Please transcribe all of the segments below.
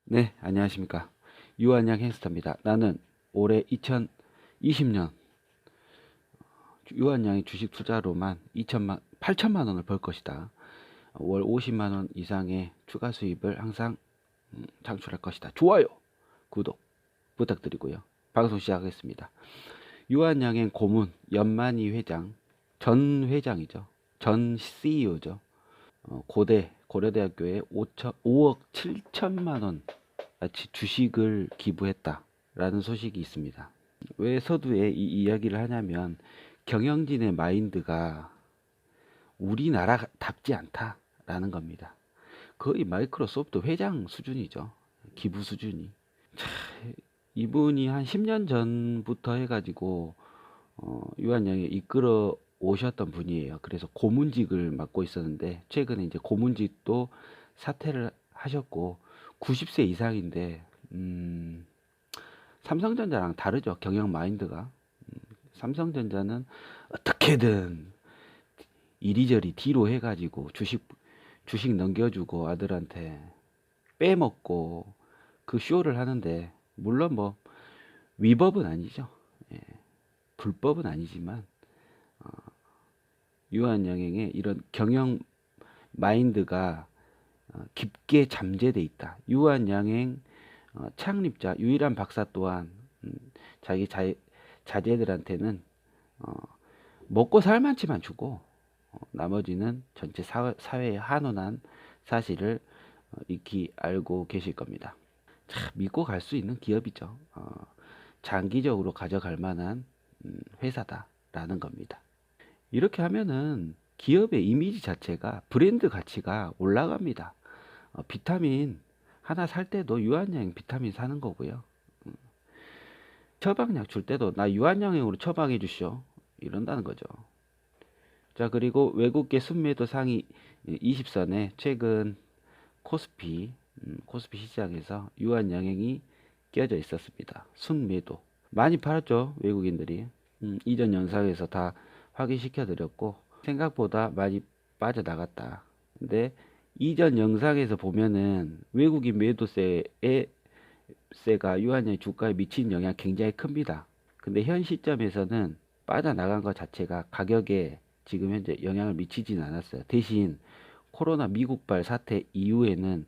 네, 안녕하십니까. 유한양 햄스터입니다. 나는 올해 2020년 유한양의 주식 투자로만 8천만 원을 벌 것이다. 월 50만 원 이상의 추가 수입을 항상 창출할 것이다. 좋아요, 구독 부탁드리고요. 방송 시작하겠습니다. 유한양행 고문 연만희 회장, 전 회장이죠. 전 CEO죠. 고려대학교에 5억 7천만 원 마치 주식을 기부했다라는 소식이 있습니다. 왜 서두에 이 이야기를 하냐면 경영진의 마인드가 우리나라답지 않다라는 겁니다. 거의 마이크로소프트 회장 수준이죠. 기부 수준이. 이분이 한 10년 전부터 해가지고 유한양에 이끌어 오셨던 분이에요. 그래서 고문직을 맡고 있었는데 최근에 이제 고문직도 사퇴를 하셨고 90세 이상인데 삼성전자랑 다르죠. 경영 마인드가. 삼성전자는 어떻게든 이리저리 뒤로 해가지고 주식 넘겨주고 아들한테 빼먹고 그 쇼를 하는데 물론 뭐 위법은 아니죠. 예, 불법은 아니지만 유한영행의 이런 경영 마인드가 깊게 잠재돼 있다. 유한양행 창립자 유일한 박사 또한 자기 자제들한테는 먹고 살만치만 주고 나머지는 전체 사회에 한원한 사실을 익히 알고 계실 겁니다. 참 믿고 갈 수 있는 기업이죠. 장기적으로 가져갈 만한 회사다라는 겁니다. 이렇게 하면은 기업의 이미지 자체가 브랜드 가치가 올라갑니다. 비타민 하나 살 때도 유한양행 비타민 사는 거고요. 처방약 줄 때도 나 유한양행으로 처방해 주시오. 이런다는 거죠. 자, 그리고 외국계 순매도 상위 20선에 최근 코스피, 코스피 시장에서 유한양행이 끼어져 있었습니다. 순매도. 많이 팔았죠, 외국인들이. 이전 영상에서 다 확인시켜 드렸고, 생각보다 많이 빠져나갔다. 근데 이전 영상에서 보면은 외국인 매도세가 유한양행 주가에 미치는 영향이 굉장히 큽니다. 근데 현 시점에서는 빠져나간 것 자체가 가격에 지금 현재 영향을 미치진 않았어요. 대신 코로나 미국발 사태 이후에는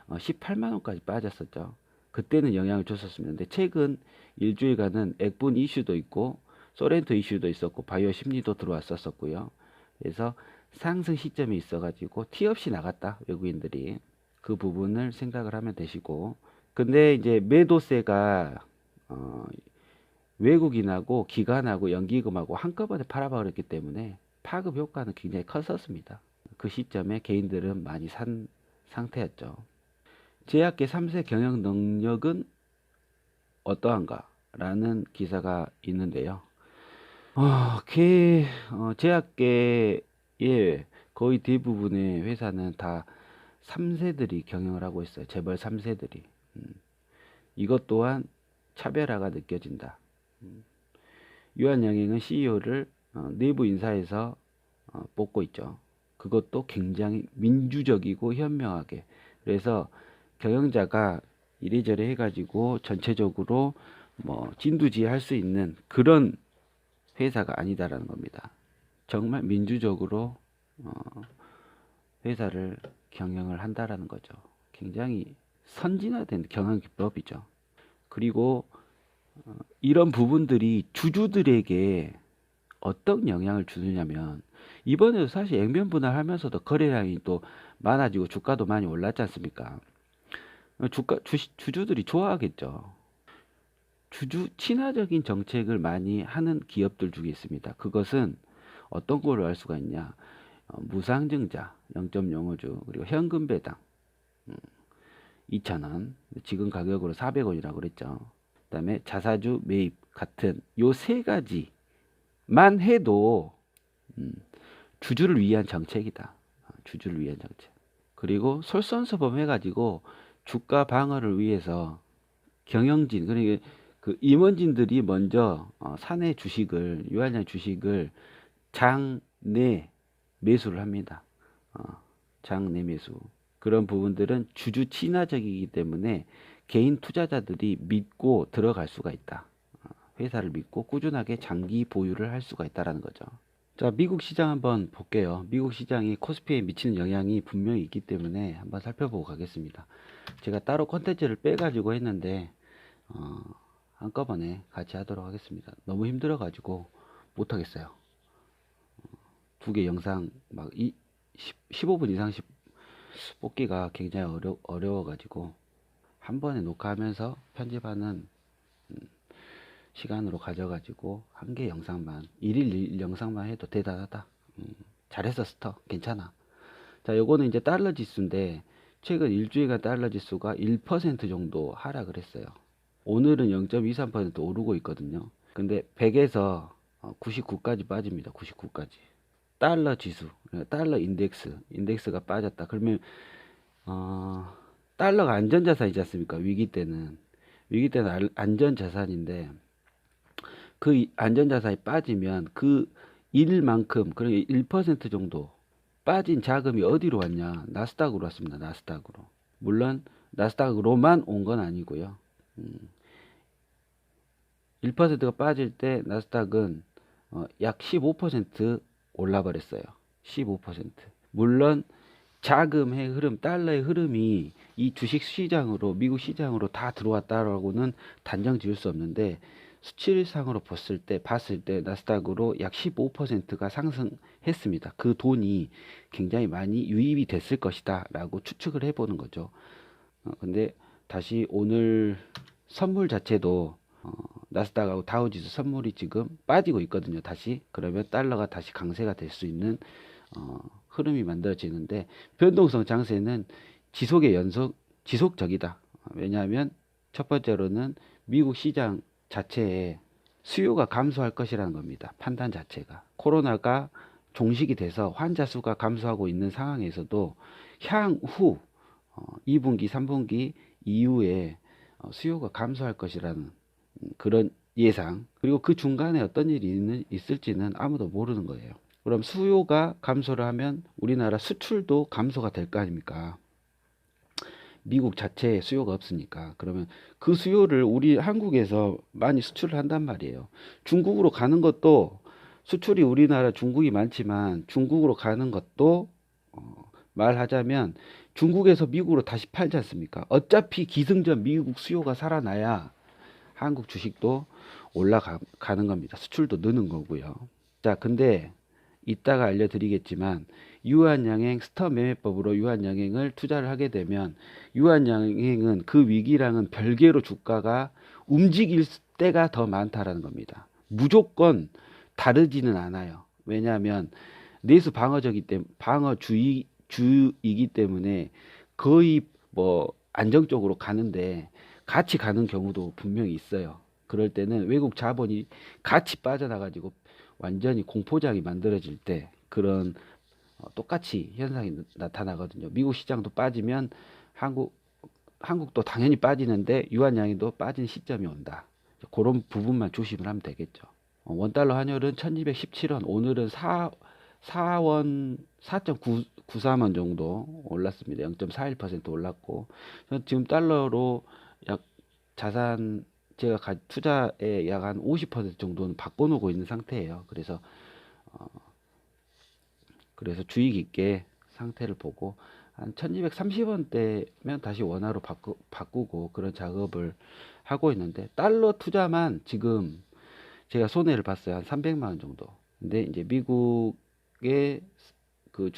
18만 원까지 빠졌었죠. 그때는 영향을 줬었습니다. 근데 최근 일주일간은 액분 이슈도 있고 소렌토 이슈도 있었고 바이오 심리도 들어왔었고요. 그래서 상승 시점이 있어가지고 티 없이 나갔다 외국인들이 그 부분을 생각을 하면 되시고 근데 이제 매도세가 외국인하고 기관하고 연기금하고 한꺼번에 팔아버렸기 때문에 파급 효과는 굉장히 컸었습니다. 그 시점에 개인들은 많이 산 상태였죠. 제약계 3세 경영 능력은 어떠한가? 라는 기사가 있는데요. 제약계의 거의 대부분의 회사는 다 3세들이 경영을 하고 있어요. 재벌 3세들이. 이것 또한 차별화가 느껴진다. 유한양행은 CEO를 내부 인사에서 뽑고 있죠. 그것도 굉장히 민주적이고 현명하게. 그래서 경영자가 이래저래 해가지고 전체적으로 뭐 진두지휘할 수 있는 그런 회사가 아니다라는 겁니다. 정말 민주적으로 회사를 경영을 한다라는 거죠. 굉장히 선진화된 경영 기법이죠. 그리고 이런 부분들이 주주들에게 어떤 영향을 주느냐면 이번에도 사실 액면 분할하면서도 거래량이 또 많아지고 주가도 많이 올랐지 않습니까? 주주들이 좋아하겠죠. 주주 친화적인 정책을 많이 하는 기업들 중에 있습니다. 그것은 어떤 거로 알 수가 있냐? 무상증자 0.05주 그리고 현금 배당 2,000원 지금 가격으로 400원이라고 그랬죠. 그다음에 자사주 매입 같은 요 세 가지만 해도 주주를 위한 정책이다. 주주를 위한 정책. 그리고 솔선수범 해가지고 주가 방어를 위해서 경영진 그러니까 그 임원진들이 먼저 사내 주식을 유한양 주식을 장내 매수를 합니다. 장내 매수. 그런 부분들은 주주 친화적이기 때문에 개인 투자자들이 믿고 들어갈 수가 있다. 회사를 믿고 꾸준하게 장기 보유를 할 수가 있다라는 거죠. 자, 미국 시장 한번 볼게요. 미국 시장이 코스피에 미치는 영향이 분명히 있기 때문에 한번 살펴보고 가겠습니다. 제가 따로 컨텐츠를 빼가지고 했는데 한꺼번에 같이 하도록 하겠습니다. 너무 힘들어가지고 못하겠어요. 두 개 영상 막 15분 이상씩 뽑기가 굉장히 어려워가지고 한 번에 녹화하면서 편집하는 시간으로 가져가지고 한 개 영상만 일일 영상만 해도 대단하다. 잘했어 스터 괜찮아. 자, 요거는 이제 달러 지수인데 최근 일주일간 달러 지수가 1% 정도 하락을 했어요. 오늘은 0.23% 오르고 있거든요. 근데 100에서 99까지 빠집니다. 99까지. 달러 지수, 달러 인덱스가 빠졌다. 그러면 달러가 안전자산이지 않습니까? 위기 때는 안전자산인데 그 안전자산이 빠지면 그 일만큼, 그러니까 1% 정도 빠진 자금이 어디로 왔냐? 나스닥으로 왔습니다. 나스닥으로. 물론 나스닥으로만 온 건 아니고요. 1%가 빠질 때 나스닥은 약 15% 올라 버렸어요. 15%. 물론 자금의 흐름, 달러의 흐름이 이 주식 시장으로, 미국 시장으로 다 들어왔다라고는 단정 지을 수 없는데 수치상으로 봤을 때 나스닥으로 약 15%가 상승했습니다. 그 돈이 굉장히 많이 유입이 됐을 것이다 라고 추측을 해보는 거죠. 근데 다시 오늘 선물 자체도 나스닥하고 다우지수 선물이 지금 빠지고 있거든요. 다시 그러면 달러가 다시 강세가 될 수 있는 흐름이 만들어지는데 변동성 장세는 지속적이다. 왜냐하면 첫 번째로는 미국 시장 자체에 수요가 감소할 것이라는 겁니다. 판단 자체가. 코로나가 종식이 돼서 환자 수가 감소하고 있는 상황에서도 향후 2분기, 3분기 이후에 수요가 감소할 것이라는 그런 예상. 그리고 그 중간에 어떤 일이 있을지는 아무도 모르는 거예요. 그럼 수요가 감소를 하면 우리나라 수출도 감소가 될 거 아닙니까? 미국 자체에 수요가 없으니까. 그러면 그 수요를 우리 한국에서 많이 수출을 한단 말이에요. 중국으로 가는 것도 수출이 우리나라 중국이 많지만 중국으로 가는 것도 말하자면 중국에서 미국으로 다시 팔지 않습니까? 어차피 기승전 미국 수요가 살아나야 한국 주식도 올라가는 겁니다. 수출도 느는 거고요. 자, 근데 이따가 알려드리겠지만 유한양행 스톱 매매법으로 유한양행을 투자를 하게 되면 유한양행은 그 위기랑은 별개로 주가가 움직일 때가 더 많다라는 겁니다. 무조건 다르지는 않아요. 왜냐하면 내수 방어주의이기 때문에 거의 뭐 안정적으로 가는데 같이 가는 경우도 분명히 있어요. 그럴 때는 외국 자본이 같이 빠져나가지고 완전히 공포장이 만들어질 때 그런 똑같이 현상이 나타나거든요. 미국 시장도 빠지면 한국도 당연히 빠지는데 유한양행도 빠진 시점이 온다. 그런 부분만 조심을 하면 되겠죠. 원달러 환율은 1217원, 오늘은 4.93원 정도 올랐습니다. 0.41% 올랐고, 지금 달러로 약 자산 제가 투자에 약 한 50% 정도는 바꿔놓고 있는 상태예요. 그래서 주의 깊게 상태를 보고 한 1230원대면 다시 원화로 바꾸고 그런 작업을 하고 있는데 달러 투자만 지금 제가 손해를 봤어요. 한 300만 원 정도. 근데 이제 미국의 그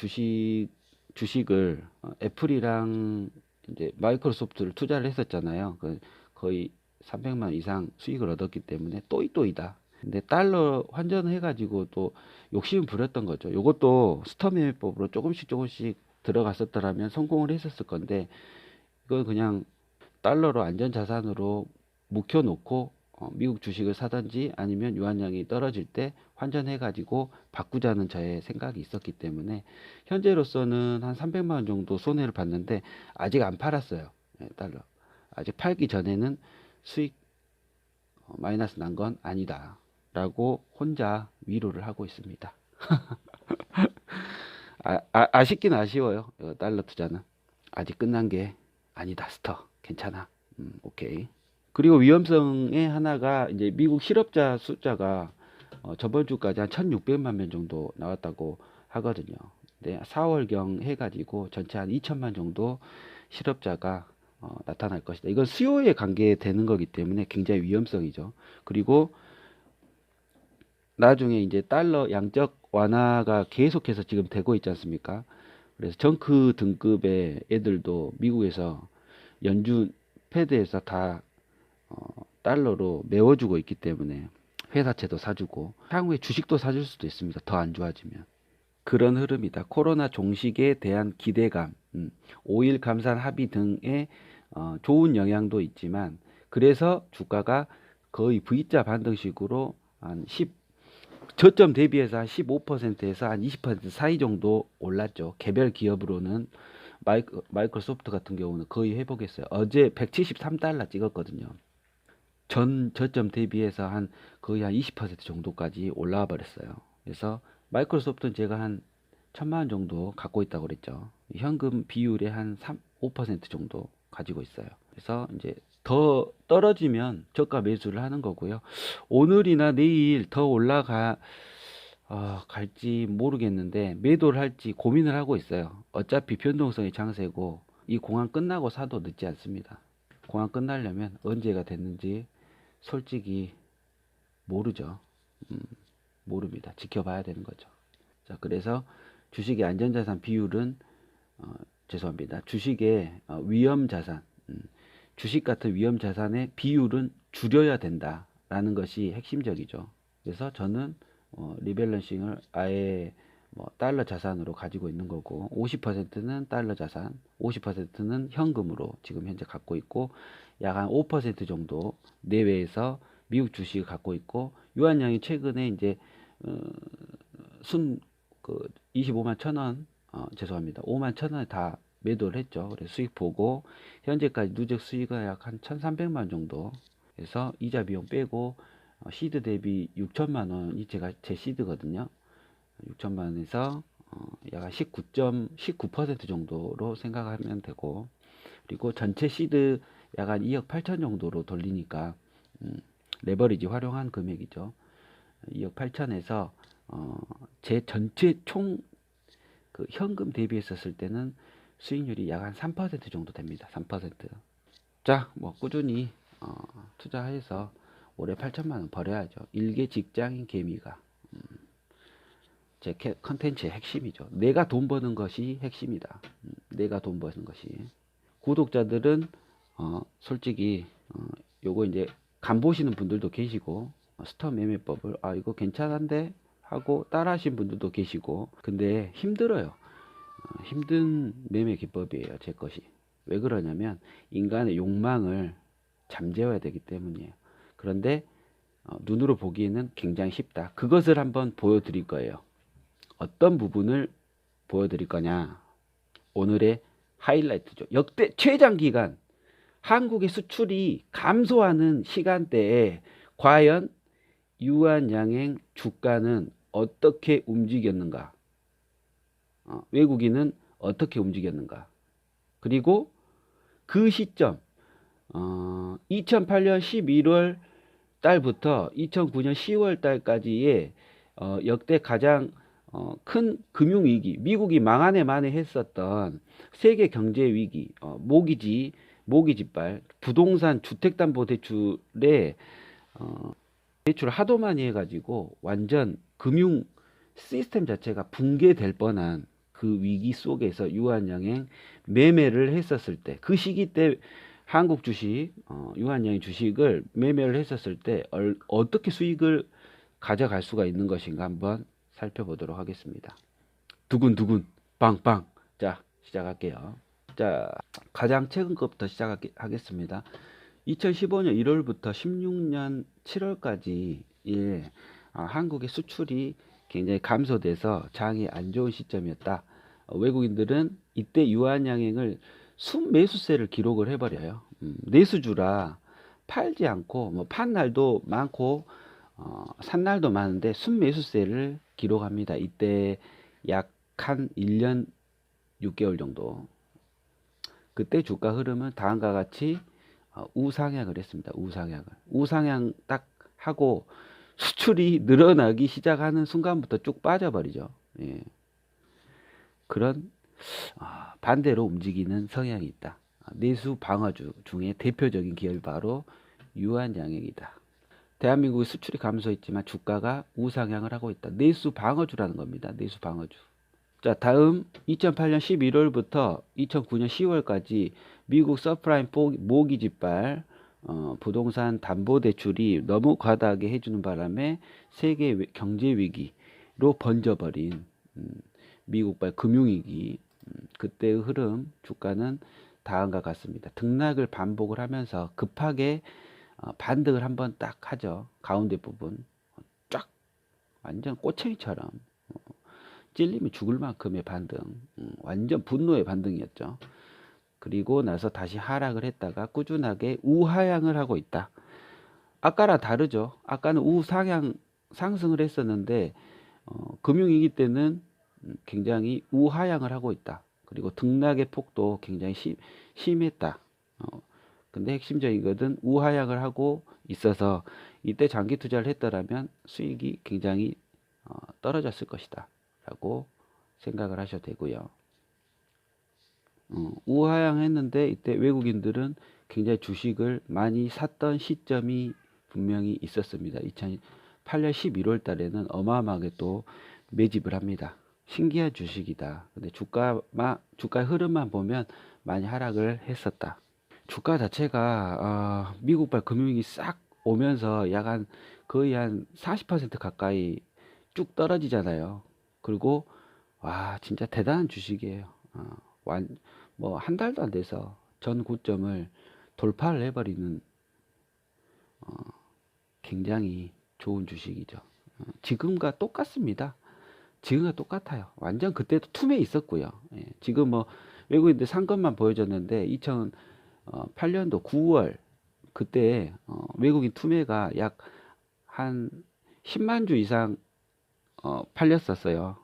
주식을 애플이랑 이제 마이크로소프트를 투자를 했었잖아요. 거의 300만 원 이상 수익을 얻었기 때문에 또이또이다. 근데 달러 환전을 해가지고 또 욕심을 부렸던 거죠. 요것도 스톱매매법으로 조금씩 들어갔었더라면 성공을 했었을 건데 이건 그냥 달러로 안전자산으로 묵혀놓고 미국 주식을 사든지 아니면 유한량이 떨어질 때 환전해가지고 바꾸자는 저의 생각이 있었기 때문에 현재로서는 한 300만 원 정도 손해를 봤는데 아직 안 팔았어요. 달러. 아직 팔기 전에는 수익 마이너스 난 건 아니다 라고 혼자 위로를 하고 있습니다. 아쉽긴 아쉬워요. 달러 투자는. 아직 끝난 게 아니다. 스터. 괜찮아. 오케이. 그리고 위험성의 하나가 이제 미국 실업자 숫자가 저번 주까지 한 1600만 명 정도 나왔다고 하거든요. 네, 4월경 해가지고 전체 한 2000만 정도 실업자가 나타날 것이다. 이건 수요에 관계되는 거기 때문에 굉장히 위험성이죠. 그리고 나중에 이제 달러 양적 완화가 계속해서 지금 되고 있지 않습니까? 그래서 정크 등급의 애들도 미국에서 연준 패드에서 다 달러로 메워주고 있기 때문에 회사채도 사주고 향후에 주식도 사줄 수도 있습니다. 더 안 좋아지면. 그런 흐름이다. 코로나 종식에 대한 기대감, 5일 감산 합의 등의 좋은 영향도 있지만 그래서 주가가 거의 V자 반등식으로 한 10, 저점 대비해서 한 15%에서 한 20% 사이 정도 올랐죠. 개별 기업으로는 마이크로소프트 같은 경우는 거의 회복했어요. 어제 173달러 찍었거든요. 전 저점 대비해서 한 거의 한 20% 정도까지 올라와 버렸어요. 그래서 마이크로소프트는 제가 한 1000만 원 정도 갖고 있다고 그랬죠. 현금 비율의 한 5% 정도 가지고 있어요. 그래서 이제 더 떨어지면 저가 매수를 하는 거고요. 오늘이나 내일 더 갈지 모르겠는데 매도를 할지 고민을 하고 있어요. 어차피 변동성이 장세고 이 공항 끝나고 사도 늦지 않습니다. 공항 끝나려면 언제가 됐는지 솔직히 모르죠. 모릅니다. 지켜봐야 되는 거죠. 자, 그래서 주식의 안전자산 비율은 죄송합니다. 주식의 위험자산, 주식 같은 위험자산의 비율은 줄여야 된다라는 것이 핵심적이죠. 그래서 저는 리밸런싱을 아예 달러 자산으로 가지고 있는 거고 50%는 달러 자산, 50%는 현금으로 지금 현재 갖고 있고 약 한 5% 정도 내외에서 미국 주식을 갖고 있고 유한양이 최근에 이제 그 25만 1000원 죄송합니다. 5만 1000원에 다 매도를 했죠. 그래서 수익 보고 현재까지 누적 수익은 약 한 1300만 정도 해서 이자 비용 빼고 시드 대비 6천만 원이 제 시드거든요. 6천만 원에서 약 19% 정도로 생각하면 되고 그리고 전체 시드 약 한 2억 8천 정도로 돌리니까 레버리지 활용한 금액이죠. 2억 8천에서 제 전체 총 그 현금 대비했었을 때는 수익률이 약 한 3% 정도 됩니다. 3%. 자, 꾸준히 투자해서 올해 8천만 원 벌어야죠. 일개 직장인 개미가 제 컨텐츠의 핵심이죠. 내가 돈 버는 것이 핵심이다. 내가 돈 버는 것이. 구독자들은 솔직히 요거 이제 간 보시는 분들도 계시고 스톱 매매법을 이거 괜찮은데 하고 따라 하신 분들도 계시고 근데 힘들어요. 힘든 매매 기법이에요. 제 것이. 왜 그러냐면 인간의 욕망을 잠재워야 되기 때문이에요. 그런데 눈으로 보기에는 굉장히 쉽다. 그것을 한번 보여드릴 거예요. 어떤 부분을 보여드릴 거냐. 오늘의 하이라이트죠. 역대 최장 기간 한국의 수출이 감소하는 시간대에 과연 유한양행 주가는 어떻게 움직였는가? 외국인은 어떻게 움직였는가? 그리고 그 시점 2008년 11월 달부터 2009년 10월 달까지의 역대 가장 큰 금융위기, 미국이 망하네 만에 했었던 세계 경제 위기, 모기지발, 부동산 주택담보대출에 대출을 하도 많이 해가지고 완전 금융 시스템 자체가 붕괴될 뻔한 그 위기 속에서 유한양행 매매를 했었을 때, 그 시기 때 한국 주식, 유한양행 주식을 매매를 했었을 때 어떻게 수익을 가져갈 수가 있는 것인가 한번 살펴보도록 하겠습니다. 두근두근 빵빵. 자, 시작할게요. 자, 가장 최근 것부터 시작하겠습니다. 2015년 1월부터 16년 7월까지 한국의 수출이 굉장히 감소돼서 장이 안 좋은 시점이었다. 외국인들은 이때 유한양행을 순매수세를 기록을 해버려요. 내수주라 팔지 않고 판 날도 많고 산 날도 많은데 순매수세를 기록합니다. 이때 약 한 1년 6개월 정도. 그때 주가 흐름은 다음과 같이 우상향을 했습니다. 우상향 딱 하고 수출이 늘어나기 시작하는 순간부터 쭉 빠져버리죠. 예. 그런 반대로 움직이는 성향이 있다. 내수 방어주 중에 대표적인 기업이 바로 유한양행이다. 대한민국의 수출이 감소했지만 주가가 우상향을 하고 있다. 내수 방어주라는 겁니다. 내수 방어주. 자, 다음 2008년 11월부터 2009년 10월까지 미국 서프라임 모기 지발 부동산 담보 대출이 너무 과다하게 해주는 바람에 세계 경제 위기로 번져버린 미국발 금융위기, 그때의 흐름 주가는 다음과 같습니다. 등락을 반복을 하면서 급하게 반등을 한번 딱 하죠. 가운데 부분 쫙 완전 꼬챙이처럼 찔리면 죽을 만큼의 반등, 완전 분노의 반등이었죠. 그리고 나서 다시 하락을 했다가 꾸준하게 우하향을 하고 있다. 아까랑 다르죠. 아까는 우상향 상승을 했었는데 금융위기 때는 굉장히 우하향을 하고 있다. 그리고 등락의 폭도 굉장히 심했다. 근데 핵심적인 것은 우하향을 하고 있어서 이때 장기 투자를 했더라면 수익이 굉장히 떨어졌을 것이다 라고 생각을 하셔도 되고요. 우하향 했는데 이때 외국인들은 굉장히 주식을 많이 샀던 시점이 분명히 있었습니다. 2008년 11월 달에는 어마어마하게 또 매집을 합니다. 신기한 주식이다. 근데 주가 흐름만 보면 많이 하락을 했었다. 주가 자체가 미국발 금융위기 싹 오면서 약간 거의 한 40% 가까이 쭉 떨어지잖아요. 그리고 와 진짜 대단한 주식이에요. 뭐 한 달도 안 돼서 전 고점을 돌파를 해버리는 굉장히 좋은 주식이죠. 지금과 똑같습니다. 지금과 똑같아요. 완전 그때도 툼에 있었고요. 예, 지금 뭐 외국인들 산 것만 보여줬는데 2008년도 9월 그때 외국인 투매가 약 한 10만 주 이상 팔렸었어요.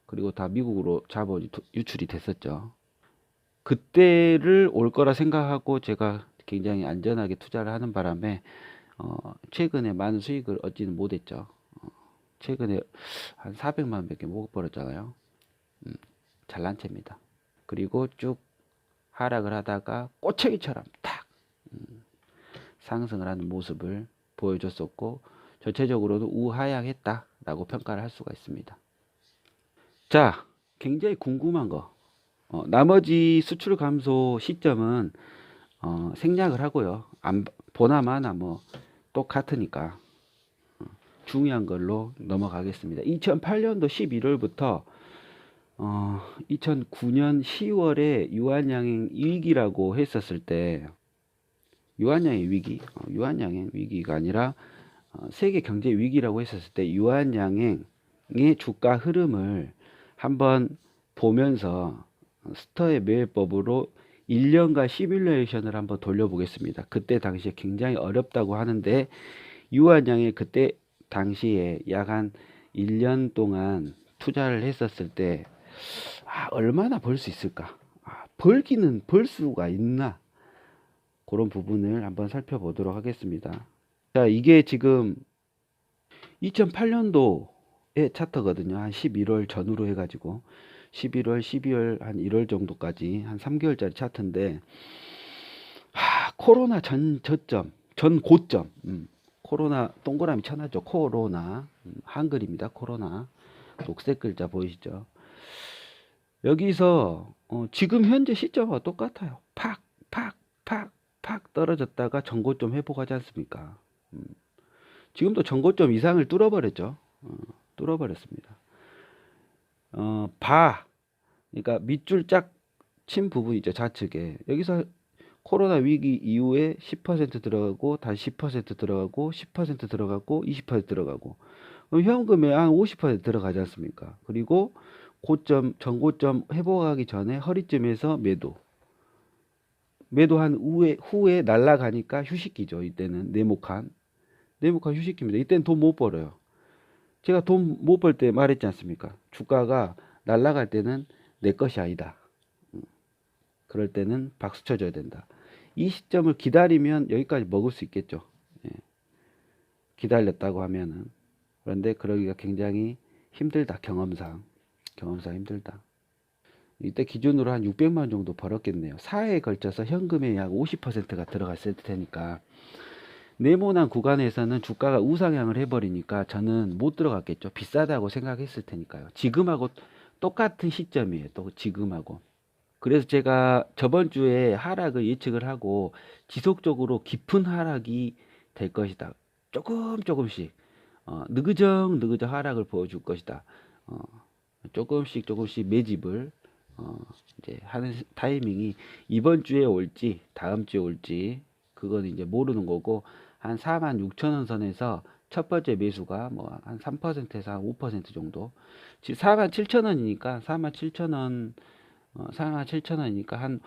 그리고 다 미국으로 자본이 유출이 됐었죠. 그때를 올 거라 생각하고 제가 굉장히 안전하게 투자를 하는 바람에 최근에 많은 수익을 얻지는 못했죠. 최근에 한 400만 원밖에 못 벌었잖아요. 잘난 채입니다. 그리고 쭉 하락을 하다가 꼬챙이처럼 탁 상승을 하는 모습을 보여줬었고 전체적으로도 우하향했다라고 평가를 할 수가 있습니다. 자, 굉장히 궁금한 거. 나머지 수출 감소 시점은 생략을 하고요. 보나마나 뭐 똑같으니까 중요한 걸로 넘어가겠습니다. 2008년도 11월부터 2009년 10월에 유한양행 위기라고 했었을 때 유한양행 위기가 아니라 세계 경제 위기라고 했었을 때 유한양행의 주가 흐름을 한번 보면서 스터의 매매법으로 1년간 시뮬레이션을 한번 돌려보겠습니다. 그때 당시에 굉장히 어렵다고 하는데 유한양행 그때 당시에 약 한 1년 동안 투자를 했었을 때 얼마나 벌 수 있을까? 벌기는 벌 수가 있나? 그런 부분을 한번 살펴보도록 하겠습니다. 자, 이게 지금 2008년도의 차트거든요. 한 11월 전후로 해가지고 11월, 12월, 한 1월 정도까지 한 3개월짜리 차트인데 코로나 전 고점 코로나 동그라미 쳐놨죠. 코로나 한글입니다. 코로나 녹색 글자 보이시죠? 여기서 지금 현재 시점과 똑같아요. 팍 떨어졌다가 전고점 회복하지 않습니까? 지금도 전고점 이상을 뚫어버렸죠. 뚫어버렸습니다. 그러니까 밑줄 짝 친 부분이죠. 좌측에. 여기서 코로나 위기 이후에 10% 들어가고 다시 10% 들어가고 10% 들어가고 20% 들어가고 그럼 현금에 한 50% 들어가지 않습니까? 그리고 전고점 회복하기 전에 허리쯤에서 매도한 후에 날아가니까 휴식기죠. 이때는 네모칸 휴식기입니다. 이때는 돈 못 벌어요. 제가 돈 못 벌 때 말했지 않습니까? 주가가 날아갈 때는 내 것이 아니다. 그럴 때는 박수 쳐줘야 된다. 이 시점을 기다리면 여기까지 먹을 수 있겠죠. 예. 기다렸다고 하면은. 그런데 그러기가 굉장히 힘들다. 경험상 힘들다. 이때 기준으로 한 600만 원 정도 벌었겠네요. 4회에 걸쳐서 현금의 약 50%가 들어갔을 테니까 네모난 구간에서는 주가가 우상향을 해버리니까 저는 못 들어갔겠죠. 비싸다고 생각했을 테니까요. 지금하고 똑같은 시점이에요. 또 지금하고. 그래서 제가 저번 주에 하락을 예측을 하고 지속적으로 깊은 하락이 될 것이다. 조금씩 느그정 하락을 보여줄 것이다. 조금씩 매집을 이제 하는 타이밍이 이번 주에 올지 다음 주에 올지 그건 이제 모르는 거고, 한 46,000원 선에서 첫 번째 매수가 뭐 한 3%에서 한 5% 정도, 47,000원이니까 47,000원 47,000원이니까 한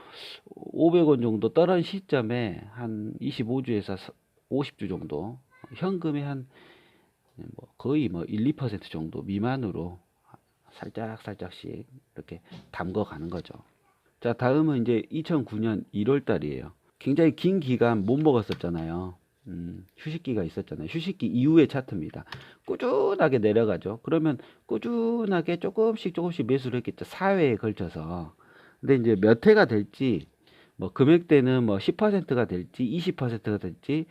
500원 정도 떨어진 시점에 한 25주에서 50주 정도 현금이 한 뭐 거의 뭐 1, 2% 정도 미만으로 살짝씩 이렇게 담궈 가는 거죠. 자, 다음은 이제 2009년 1월 달이에요. 굉장히 긴 기간 못 먹었었잖아요. 휴식기가 있었잖아요. 휴식기 이후의 차트입니다. 꾸준하게 내려가죠. 그러면 꾸준하게 조금씩 매수를 했겠죠. 4회에 걸쳐서. 근데 이제 몇 회가 될지, 뭐 금액대는 뭐 10%가 될지 20%가 될지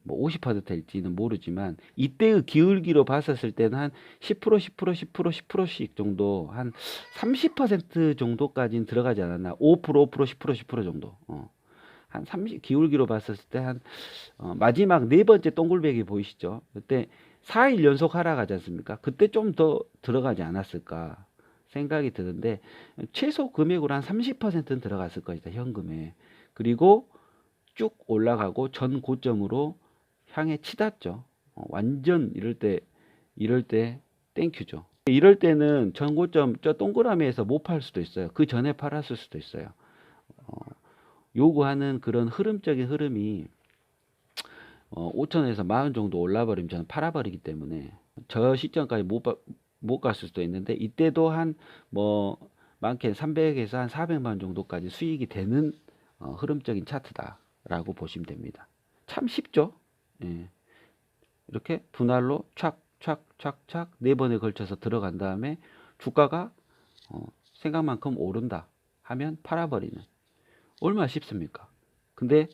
뭐 50% 될지는 모르지만, 이때의 기울기로 봤었을 때는 한 10%씩 정도, 한 30% 정도까지는 들어가지 않았나. 5%, 10% 정도. 한 30, 기울기로 봤었을 때 한 마지막 네 번째 동글배기 보이시죠? 그때 4일 연속 하락하지 않습니까? 그때 좀 더 들어가지 않았을까 생각이 드는데, 최소 금액으로 한 30%는 들어갔을 것이다, 현금에. 그리고 쭉 올라가고 전 고점으로 향해 치닫죠. 완전 이럴 때 땡큐죠. 이럴 때는 전 고점 저 동그라미에서 못 팔 수도 있어요. 그 전에 팔았을 수도 있어요. 요구하는 그런 흐름적인 흐름이 5천에서 10,000원 정도 올라버리면 저는 팔아버리기 때문에 저 시점까지 못 갔을 수도 있는데, 이때도 한 뭐 많게는 300에서 한 400만 원 정도까지 수익이 되는 흐름적인 차트다라고 보시면 됩니다. 참 쉽죠? 예. 이렇게 분할로 착 네 번에 걸쳐서 들어간 다음에 주가가 생각만큼 오른다 하면 팔아버리는. 얼마나 쉽습니까? 근데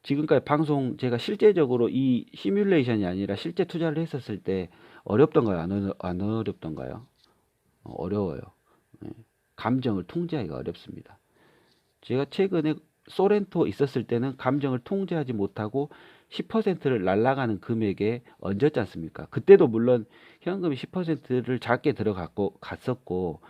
지금까지 방송 제가 실제적으로 이 시뮬레이션이 아니라 실제 투자를 했었을 때 어렵던가요? 안 어렵던가요? 어려워요. 예. 감정을 통제하기가 어렵습니다. 제가 최근에 소렌토 있었을 때는 감정을 통제하지 못하고 10%를 날아가는 금액에 얹었지 않습니까? 그때도 물론 현금이 10%를 작게 갔었고,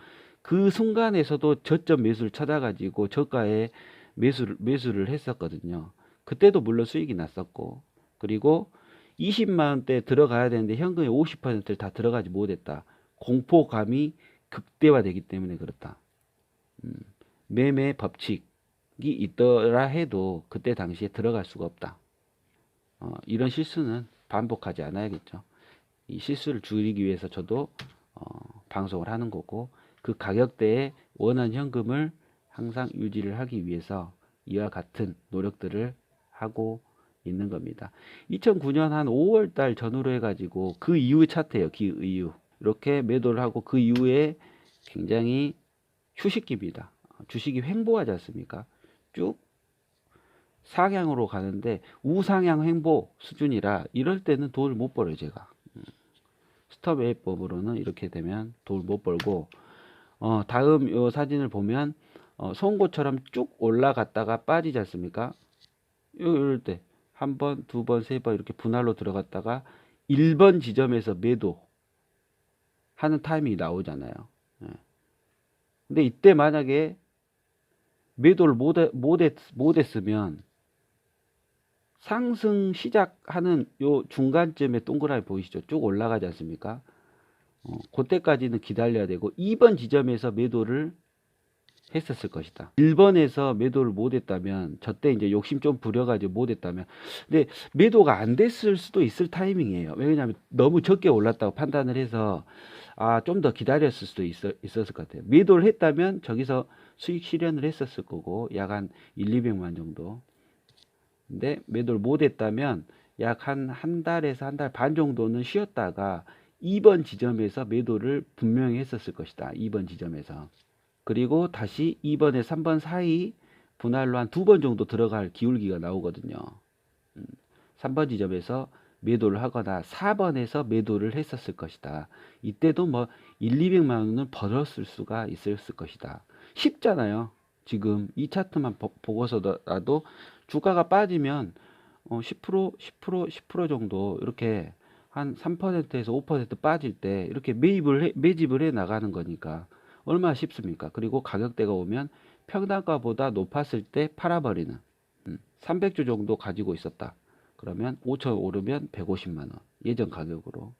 그 순간에서도 저점 매수를 찾아가지고 저가에 매수를 했었거든요. 그때도 물론 수익이 났었고, 그리고 20만 원대 들어가야 되는데 현금의 50%를 다 들어가지 못했다. 공포감이 극대화되기 때문에 그렇다. 매매 법칙이 있더라 해도 그때 당시에 들어갈 수가 없다. 이런 실수는 반복하지 않아야겠죠. 이 실수를 줄이기 위해서 저도 방송을 하는 거고, 그 가격대에 원하는 현금을 항상 유지를 하기 위해서 이와 같은 노력들을 하고 있는 겁니다. 2009년 한 5월 달 전후로 해가지고 그 이후의 차트예요. 그 이후 이렇게 매도를 하고 그 이후에 굉장히 휴식기입니다. 주식이 횡보하지 않습니까? 쭉 상향으로 가는데 우상향 횡보 수준이라 이럴 때는 돈을 못 벌어요, 제가. 스톱 매입법으로는 이렇게 되면 돈을 못 벌고, 다음 요 사진을 보면 송곳처럼 쭉 올라갔다가 빠지지 않습니까? 이럴 때 한 번, 두 번, 세 번 이렇게 분할로 들어갔다가 1번 지점에서 매도 하는 타이밍이 나오잖아요. 예. 근데 이때 만약에 매도를 못했으면 상승 시작하는 요 중간쯤에 동그라미 보이시죠? 쭉 올라가지 않습니까? 그때까지는 기다려야 되고 2번 지점에서 매도를 했었을 것이다. 1번에서 매도를 못했다면, 저때 이제 욕심 좀 부려가지고 못했다면, 근데 매도가 안 됐을 수도 있을 타이밍이에요. 왜냐하면 너무 적게 올랐다고 판단을 해서 좀 더 기다렸을 수도 있었을 것 같아요. 매도를 했다면 저기서 수익 실현을 했었을 거고 약 한 1, 200만 정도. 근데 매도를 못 했다면 약 한 달에서 한 달 반 정도는 쉬었다가 2번 지점에서 매도를 분명히 했었을 것이다. 2번 지점에서. 그리고 다시 2번에 3번 사이 분할로 한 2번 정도 들어갈 기울기가 나오거든요. 3번 지점에서 매도를 하거나 4번에서 매도를 했었을 것이다. 이때도 뭐 1, 200만 원은 벌었을 수가 있었을 것이다. 쉽잖아요. 지금 이 차트만 보고서라도 주가가 빠지면 10%, 10%, 10% 정도 이렇게 한 3%에서 5% 빠질 때 이렇게 매집을 해 나가는 거니까 얼마나 쉽습니까? 그리고 가격대가 오면 평단가보다 높았을 때 팔아버리는 300주 정도 가지고 있었다. 그러면 5천 오르면 150만 원 예전 가격으로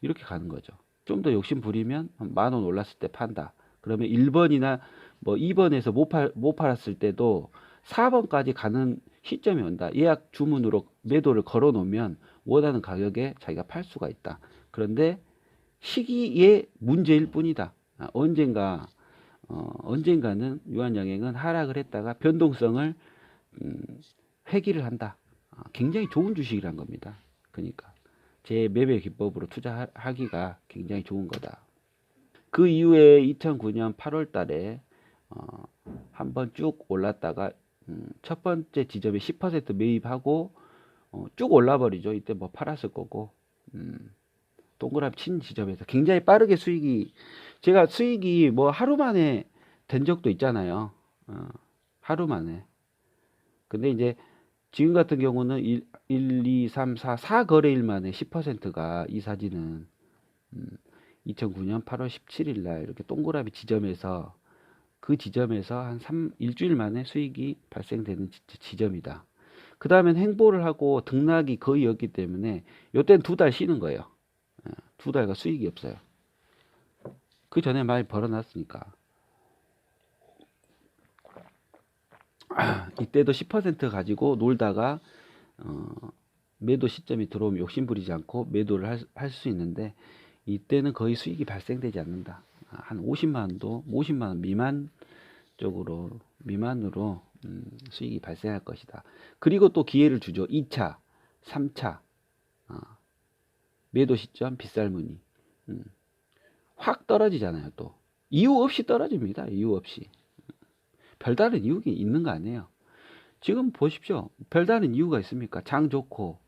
이렇게 가는 거죠. 좀 더 욕심 부리면 만 원 올랐을 때 판다. 그러면 1번이나 뭐 2번에서 못 팔았을 때도 4번까지 가는 시점이 온다. 예약 주문으로 매도를 걸어 놓으면 원하는 가격에 자기가 팔 수가 있다. 그런데 시기의 문제일 뿐이다. 언젠가는 유한양행은 하락을 했다가 변동성을 회귀를 한다. 굉장히 좋은 주식이란 겁니다. 그러니까 제 매매 기법으로 투자하기가 굉장히 좋은 거다. 그 이후에 2009년 8월 달에 한번 쭉 올랐다가 첫 번째 지점에 10% 매입하고 쭉 올라버리죠. 이때 뭐 팔았을 거고 동그라미 친 지점에서 굉장히 빠르게 제가 수익이 뭐 하루 만에 된 적도 있잖아요. 하루 만에. 근데 이제 지금 같은 경우는 2, 3, 4 거래일 만에 10%가 이 사진은 2009년 8월 17일 날 이렇게 동그라미 지점에서 그 지점에서 일주일 만에 수익이 발생되는 지점이다. 그 다음엔 행보를 하고 등락이 거의 없기 때문에 요때는 2달 쉬는 거예요. 2달간 수익이 없어요. 그 전에 많이 벌어놨으니까. 이때도 10% 가지고 놀다가 매도 시점이 들어오면 욕심부리지 않고 매도를 할 수 있는데 이때는 거의 수익이 발생되지 않는다. 한 50만 원 미만으로 수익이 발생할 것이다. 그리고 또 기회를 주죠. 2차, 3차 매도 시점 빗살무늬 확 떨어지잖아요. 또 이유 없이 떨어집니다. 이유 없이. 별다른 이유가 있는 거 아니에요. 지금 보십시오. 별다른 이유가 있습니까? 장 좋고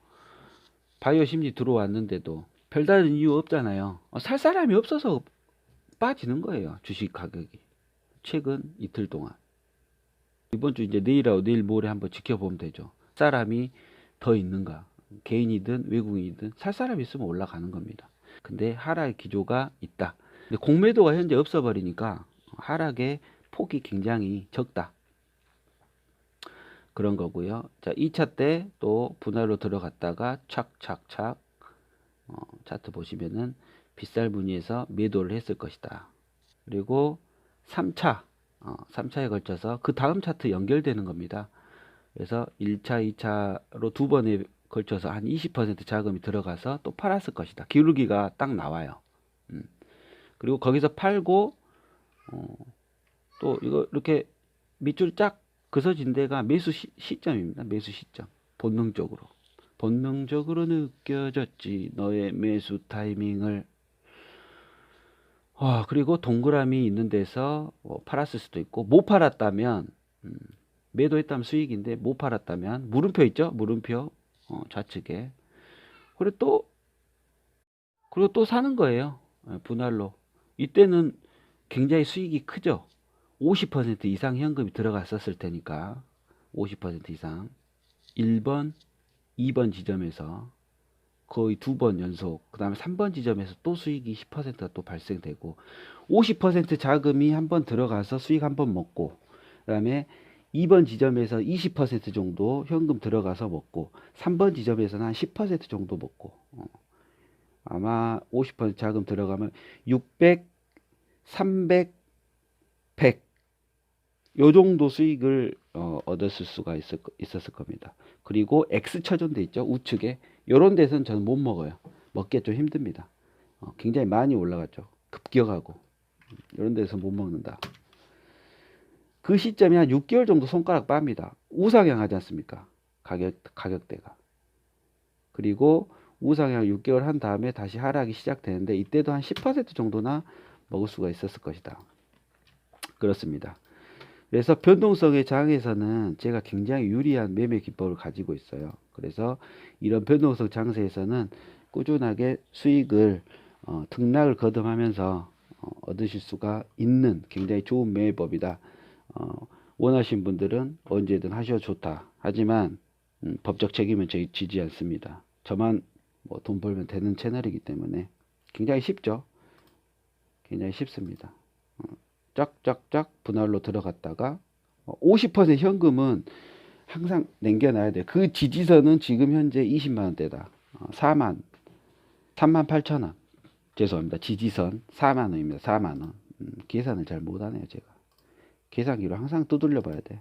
바이오 심리 들어왔는데도 별다른 이유 없잖아요. 살 사람이 없어서 빠지는 거예요. 주식 가격이. 최근 이틀 동안. 이번 주 이제 내일하고 내일 모레 한번 지켜보면 되죠. 사람이 더 있는가? 개인이든 외국인이든 살 사람이 있으면 올라가는 겁니다. 근데 하락의 기조가 있다. 근데 공매도가 현재 없어버리니까 하락의 폭이 굉장히 적다. 그런 거고요. 자, 2차 때 또 분할로 들어갔다가 착착착 차트 보시면은 빗살 무늬에서 매도를 했을 것이다. 그리고 3차에 걸쳐서 그 다음 차트 연결되는 겁니다. 그래서 1차, 2차로 두 번에 걸쳐서 한 20% 자금이 들어가서 또 팔았을 것이다. 기울기가 딱 나와요. 그리고 거기서 팔고 또 이거 이렇게 밑줄 쫙 그서진 데가 매수 시점입니다. 매수 시점. 본능적으로 느껴졌지 너의 매수 타이밍을. 그리고 동그라미 있는 데서 팔았을 수도 있고 못 팔았다면 매도했다면 수익인데 못 팔았다면 물음표 있죠? 물음표 좌측에. 그리고 또 사는 거예요. 분할로. 이때는 굉장히 수익이 크죠. 50% 이상 현금이 들어갔었을 테니까 50% 이상 1번, 2번 지점에서 거의 2번 연속, 그 다음에 3번 지점에서 또 수익이 10%가 또 발생되고 50% 자금이 한번 들어가서 수익 한번 먹고 그 다음에 2번 지점에서 20% 정도 현금 들어가서 먹고 3번 지점에서는 한 10% 정도 먹고 아마 50% 자금 들어가면 600, 300, 100 요 정도 수익을 얻었을 수가 있었을 겁니다. 그리고 X 처전돼 있죠. 우측에. 요런 데서는 저는 못 먹어요. 먹기가 좀 힘듭니다. 굉장히 많이 올라갔죠. 급격하고. 요런 데서 못 먹는다. 그 시점이 한 6개월 정도 손가락 빱니다. 우상향하지 않습니까? 가격대가. 그리고 우상향 6개월 한 다음에 다시 하락이 시작되는데 이때도 한 10% 정도나 먹을 수가 있었을 것이다. 그렇습니다. 그래서 변동성의 장에서는 제가 굉장히 유리한 매매 기법을 가지고 있어요. 그래서 이런 변동성 장세에서는 꾸준하게 수익을 등락을 거듭하면서 얻으실 수가 있는 굉장히 좋은 매매법이다. 원하신 분들은 언제든 하셔도 좋다. 하지만 법적 책임은 저희 지지 않습니다. 저만 뭐 돈 벌면 되는 채널이기 때문에 굉장히 쉽죠. 굉장히 쉽습니다. 쫙쫙쫙 분할로 들어갔다가 50% 현금은 항상 남겨놔야 돼요. 그 지지선은 지금 현재 20만원대다. 38,000원. 죄송합니다. 지지선 4만원입니다. 4만원. 계산을 잘 못하네요. 제가. 계산기로 항상 두들려 봐야 돼.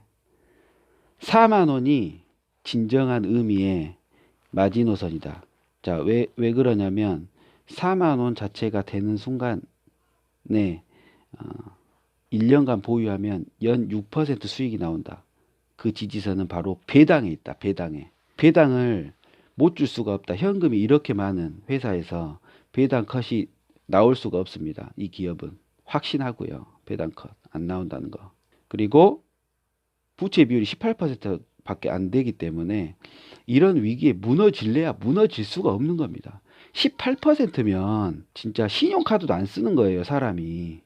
4만원이 진정한 의미의 마지노선이다. 자, 왜 그러냐면 4만원 자체가 되는 순간에 1년간 보유하면 연 6% 수익이 나온다. 그 지지선은 바로 배당에 있다. 배당을 못 줄 수가 없다. 현금이 이렇게 많은 회사에서 배당 컷이 나올 수가 없습니다. 이 기업은 확신하고요. 배당 컷 안 나온다는 거. 그리고 부채 비율이 18%밖에 안 되기 때문에 이런 위기에 무너질래야 무너질 수가 없는 겁니다. 18%면 진짜 신용카드도 안 쓰는 거예요. 사람이.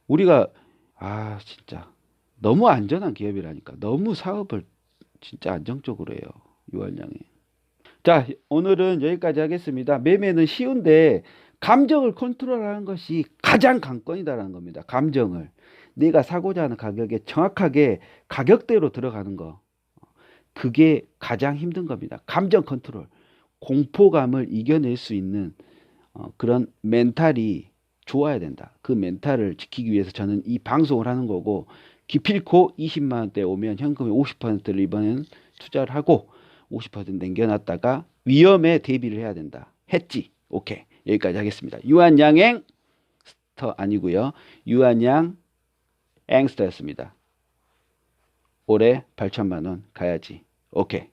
우리가 진짜 너무 안전한 기업이라니까. 너무 사업을 진짜 안정적으로 해요. 유한양이. 자, 오늘은 여기까지 하겠습니다. 매매는 쉬운데 감정을 컨트롤하는 것이 가장 관건이다라는 겁니다. 감정을. 내가 사고자 하는 가격에 정확하게 가격대로 들어가는 거. 그게 가장 힘든 겁니다. 감정 컨트롤. 공포감을 이겨낼 수 있는 그런 멘탈이 좋아야 된다. 그 멘탈을 지키기 위해서 저는 이 방송을 하는 거고, 기필코 20만원대 오면 현금의 50%를 이번에는 투자를 하고 50% 남겨놨다가 위험에 대비를 해야 된다. 했지. 오케이. 여기까지 하겠습니다. 유한양행 스터 아니고요. 유한양 앵스터였습니다. 올해 8천만원 가야지. 오케이.